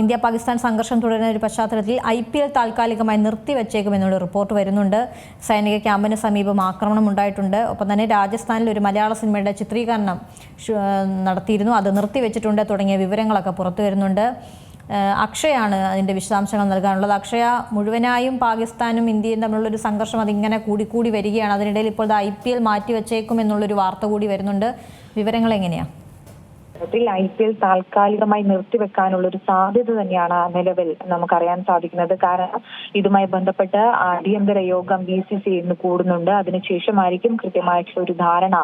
India Pakistan സംഘർഷം തുടരുന്ന ഒരു പശ്ചാത്തലത്തിൽ IPL താൽക്കാലികമായി നിർത്തിവെച്ചേക്കുമെന്നുള്ള റിപ്പോർട്ട് വരുന്നുണ്ട്. സൈനിക ക്യാമ്പിന് സമീപം ആക്രമണം ഉണ്ടായിട്ടുണ്ട്. ഒപ്പം തന്നെ രാജസ്ഥാനിൽ ഒരു മലയാള സിനിമയുടെ ചിത്രീകരണം നടത്തിയിരുന്നു, അത് നിർത്തിവെച്ചിട്ടുണ്ട് തുടങ്ങിയ വിവരങ്ങളൊക്കെ പുറത്തു വരുന്നുണ്ട്. അക്ഷയാണ് അതിൻ്റെ വിശദാംശങ്ങൾ നൽകാനുള്ളത്. അക്ഷയ, മുഴുവനായും പാകിസ്ഥാനും ഇന്ത്യയും തമ്മിലുള്ളൊരു സംഘർഷം അതിങ്ങനെ കൂടിക്കൂടി വരികയാണ്. അതിനിടയിൽ ഇപ്പോൾ IPL മാറ്റിവെച്ചേക്കും എന്നുള്ളൊരു വാർത്ത കൂടി വരുന്നുണ്ട്. വിവരങ്ങൾ എങ്ങനെയാണ്? IPL താൽക്കാലികമായി നിർത്തിവെക്കാനുള്ള ഒരു സാധ്യത തന്നെയാണ് നിലവിൽ നമുക്കറിയാൻ സാധിക്കുന്നത്. കാരണം ഇതുമായി ബന്ധപ്പെട്ട് അടിയന്തര യോഗം BCCI ഇന്ന് കൂടുന്നുണ്ട്. അതിനുശേഷമായിരിക്കും കൃത്യമായിട്ടുള്ള ഒരു ധാരണ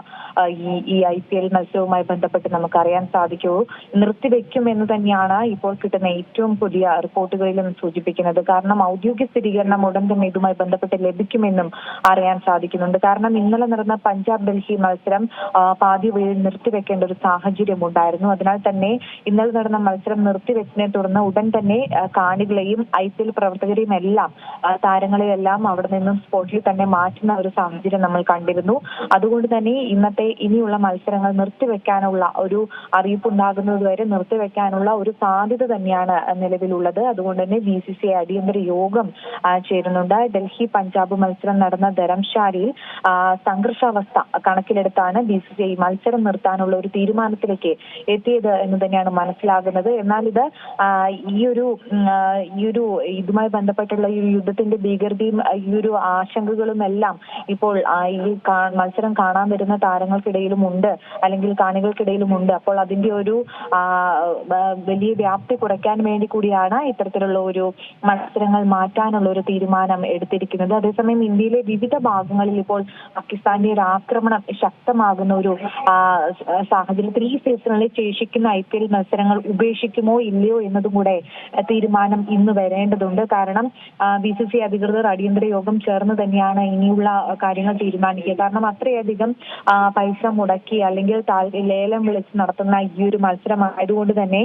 ഈ IPL മത്സരവുമായി ബന്ധപ്പെട്ട് നമുക്കറിയാൻ സാധിക്കൂ. നിർത്തിവെക്കും എന്ന് തന്നെയാണ് ഇപ്പോൾ കിട്ടുന്ന ഏറ്റവും പുതിയ റിപ്പോർട്ടുകളിലും സൂചിപ്പിക്കുന്നത്. കാരണം ഔദ്യോഗിക സ്ഥിരീകരണം ഉടൻ തന്നെ ഇതുമായി ബന്ധപ്പെട്ട് ലഭിക്കുമെന്നും അറിയാൻ സാധിക്കുന്നുണ്ട്. കാരണം ഇന്നലെ നടന്ന പഞ്ചാബ് ഡൽഹി മത്സരം പാതി വഴി നിർത്തിവെക്കേണ്ട ഒരു സാഹചര്യമുണ്ട്. അതിനാൽ തന്നെ ഇന്നലെ നടന്ന മത്സരം നിർത്തിവെച്ചതിനെ തുടർന്ന് ഉടൻ തന്നെ കാണികളെയും IPL പ്രവർത്തകരെയും എല്ലാം താരങ്ങളെയെല്ലാം അവിടെ നിന്നും സ്പോട്ടിൽ തന്നെ മാറ്റുന്ന ഒരു സാഹചര്യം നമ്മൾ കണ്ടിരുന്നു. അതുകൊണ്ട് തന്നെ ഇനിയുള്ള മത്സരങ്ങൾ നിർത്തിവെക്കാനുള്ള ഒരു അറിയിപ്പുണ്ടാകുന്നതുവരെ നിർത്തിവെക്കാനുള്ള ഒരു സാധ്യത തന്നെയാണ് നിലവിലുള്ളത്. അതുകൊണ്ട് തന്നെ BCCI അടിയന്തര യോഗം ചേരുന്നുണ്ട്. ഡൽഹി പഞ്ചാബ് മത്സരം നടന്ന ധരംശാലയിൽ സംഘർഷാവസ്ഥ കണക്കിലെടുത്താണ് BCCI മത്സരം നിർത്താനുള്ള ഒരു തീരുമാനത്തിലേക്ക് എത്തിയത് എന്ന് തന്നെയാണ് മനസ്സിലാകുന്നത്. എന്നാൽ ഇത് ഇതുമായി ബന്ധപ്പെട്ടുള്ള ഈ യുദ്ധത്തിന്റെ ഭീകരതയും ഈ ഒരു ആശങ്കകളും എല്ലാം ഇപ്പോൾ ഈ മത്സരം കാണാൻ വരുന്ന താരങ്ങൾക്കിടയിലുമുണ്ട്, അല്ലെങ്കിൽ കാണികൾക്കിടയിലുമുണ്ട്. അപ്പോൾ അതിന്റെ ഒരു വലിയ വ്യാപ്തി കുറയ്ക്കാൻ വേണ്ടി കൂടിയാണ് ഇത്തരത്തിലുള്ള ഒരു മത്സരങ്ങൾ മാറ്റാനുള്ള ഒരു തീരുമാനം എടുത്തിരിക്കുന്നത്. അതേസമയം ഇന്ത്യയിലെ വിവിധ ഭാഗങ്ങളിൽ ഇപ്പോൾ പാകിസ്ഥാന്റെ ഒരു ആക്രമണം ശക്തമാകുന്ന ഒരു സാഹചര്യത്തിൽ ഈ സീസണിൽ ശേഷിക്കുന്ന IPL മത്സരങ്ങൾ ഉപേക്ഷിക്കുമോ ഇല്ലയോ എന്നതും കൂടെ തീരുമാനം ഇന്ന് വരേണ്ടതുണ്ട്. കാരണം BCCI അധികൃതർ അടിയന്തര യോഗം ചേർന്ന് തന്നെയാണ് ഇനിയുള്ള കാര്യങ്ങൾ തീരുമാനിക്കുക. കാരണം അത്രയധികം പൈസ മുടക്കി അല്ലെങ്കിൽ ലേലം വിളിച്ച് നടത്തുന്ന ഈ ഒരു മത്സരം ആയതുകൊണ്ട് തന്നെ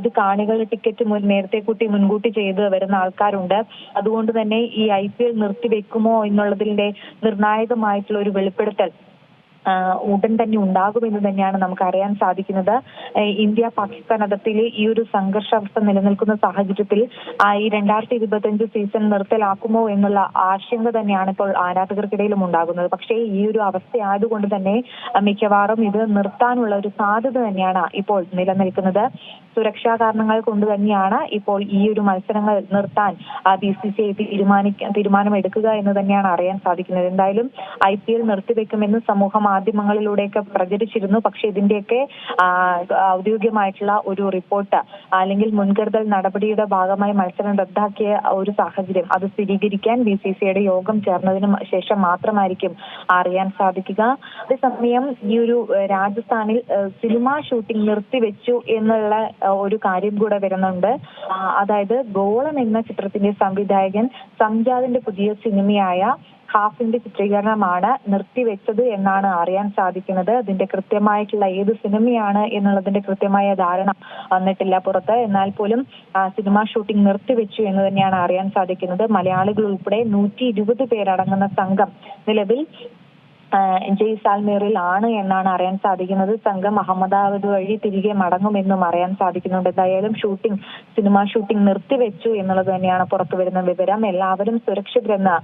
ഇത് കാണികളുടെ ടിക്കറ്റ് നേരത്തെ മുൻകൂട്ടി ചെയ്ത് വരുന്ന ആൾക്കാരുണ്ട്. അതുകൊണ്ട് തന്നെ ഈ IPL നിർത്തിവെക്കുമോ എന്നുള്ളതിന്റെ നിർണായകമായിട്ടുള്ള ഒരു വെളിപ്പെടുത്തൽ ഉടൻ തന്നെ ഉണ്ടാകുമെന്ന് തന്നെയാണ് നമുക്ക് അറിയാൻ സാധിക്കുന്നത്. ഇന്ത്യ പാകിസ്ഥാൻ അതിർത്തിയിലെ ഈ ഒരു സംഘർഷാവസ്ഥ നിലനിൽക്കുന്ന സാഹചര്യത്തിൽ ഈ 2025 സീസൺ നിർത്തലാക്കുമോ എന്നുള്ള ആശങ്ക തന്നെയാണ് ഇപ്പോൾ ആരാധകർക്കിടയിലും ഉണ്ടാകുന്നത്. പക്ഷേ ഈ ഒരു അവസ്ഥയായതുകൊണ്ട് തന്നെ മിക്കവാറും ഇത് നിർത്താനുള്ള ഒരു സാധ്യത തന്നെയാണ് ഇപ്പോൾ നിലനിൽക്കുന്നത്. സുരക്ഷാ കാരണങ്ങൾ കൊണ്ട് തന്നെയാണ് ഇപ്പോൾ ഈ ഒരു മത്സരങ്ങൾ നിർത്താൻ BCCI തീരുമാനമെടുക്കുക എന്ന് തന്നെയാണ് അറിയാൻ സാധിക്കുന്നത്. എന്തായാലും IPL നിർത്തിവെക്കുമെന്ന് സമൂഹ മാധ്യമങ്ങളിലൂടെയൊക്കെ പ്രചരിച്ചിരുന്നു. പക്ഷെ ഇതിന്റെയൊക്കെ ഔദ്യോഗികമായിട്ടുള്ള ഒരു റിപ്പോർട്ട് അല്ലെങ്കിൽ മുൻകരുതൽ നടപടിയുടെ ഭാഗമായി മത്സരം റദ്ദാക്കിയ ഒരു സാഹചര്യം അത് സ്ഥിരീകരിക്കാൻ BCCIയുടെ യോഗം ചേർന്നതിന് ശേഷം മാത്രമായിരിക്കും അറിയാൻ സാധിക്കുക. അതേസമയം ഈ ഒരു രാജസ്ഥാനിൽ സിനിമ ഷൂട്ടിംഗ് നിർത്തിവെച്ചു എന്നുള്ള ഒരു കാര്യം കൂടെ വരുന്നുണ്ട്. അതായത് ഗോളം എന്ന ചിത്രത്തിന്റെ സംവിധായകൻ സംജാദിന്റെ പുതിയ സിനിമയായ ഹാഫിന്റെ ചിത്രീകരണമാണ് നിർത്തിവെച്ചത് എന്നാണ് അറിയാൻ സാധിക്കുന്നത്. അതിന്റെ കൃത്യമായിട്ടുള്ള ഏത് സിനിമയാണ് എന്നുള്ളതിന്റെ കൃത്യമായ ധാരണ വന്നിട്ടില്ല പുറത്ത്. എന്നാൽ പോലും സിനിമ ഷൂട്ടിംഗ് നിർത്തിവെച്ചു എന്ന് തന്നെയാണ് അറിയാൻ സാധിക്കുന്നത്. മലയാളികൾ ഉൾപ്പെടെ 120 പേരടങ്ങുന്ന സംഘം നിലവിൽ ജയ്സാൽമീറിൽ ആണ് എന്നാണ് അറിയാൻ സാധിക്കുന്നത്. സംഘം അഹമ്മദാബാദ് വഴി തിരികെ മടങ്ങുമെന്നും അറിയാൻ സാധിക്കുന്നുണ്ട്. എന്തായാലും സിനിമ ഷൂട്ടിംഗ് നിർത്തിവെച്ചു എന്നുള്ളത് തന്നെയാണ് പുറത്തു വരുന്ന വിവരം. എല്ലാവരും സുരക്ഷിതരെന്ന്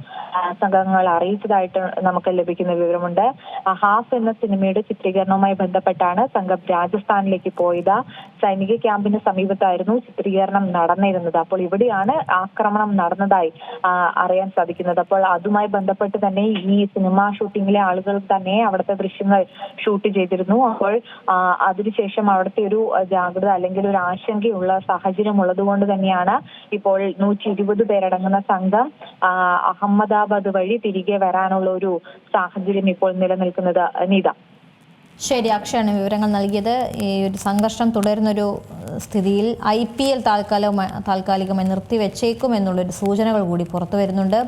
സംഘങ്ങൾ അറിയിച്ചതായിട്ട് നമുക്ക് ലഭിക്കുന്ന വിവരമുണ്ട്. ഹാഫ് എന്ന സിനിമയുടെ ചിത്രീകരണവുമായി ബന്ധപ്പെട്ടാണ് സംഘം രാജസ്ഥാനിലേക്ക് പോയത്. സൈനിക ക്യാമ്പിന് സമീപത്തായിരുന്നു ചിത്രീകരണം നടന്നിരുന്നത്. അപ്പോൾ ഇവിടെയാണ് ആക്രമണം നടന്നതായി അറിയാൻ സാധിക്കുന്നത്. അപ്പോൾ അതുമായി ബന്ധപ്പെട്ട് തന്നെ ഈ സിനിമ ഷൂട്ടിങ്ങിലെ ആളുകൾ തന്നെ അവിടുത്തെ ദൃശ്യങ്ങൾ ഷൂട്ട് ചെയ്തിരുന്നു. അപ്പോൾ അതിനുശേഷം അവിടുത്തെ ഒരു ജാഗ്രത അല്ലെങ്കിൽ ഒരു ആശങ്കയുള്ള സാഹചര്യം ഉള്ളതുകൊണ്ട് തന്നെയാണ് ഇപ്പോൾ 120 പേരടങ്ങുന്ന സംഘം അഹമ്മദാബാദ് വഴി തിരികെ വരാനുള്ള ഒരു സാഹചര്യം ഇപ്പോൾ നിലനിൽക്കുന്നത്. നീത. ശരി, അക്ഷയാണ് വിവരങ്ങൾ നൽകിയത്. ഈ ഒരു സംഘർഷം തുടരുന്നൊരു സ്ഥിതിയിൽ IPL താൽക്കാലികമായി നിർത്തിവെച്ചേക്കും എന്നുള്ളൊരു സൂചനകൾ കൂടി പുറത്തു വരുന്നുണ്ട്.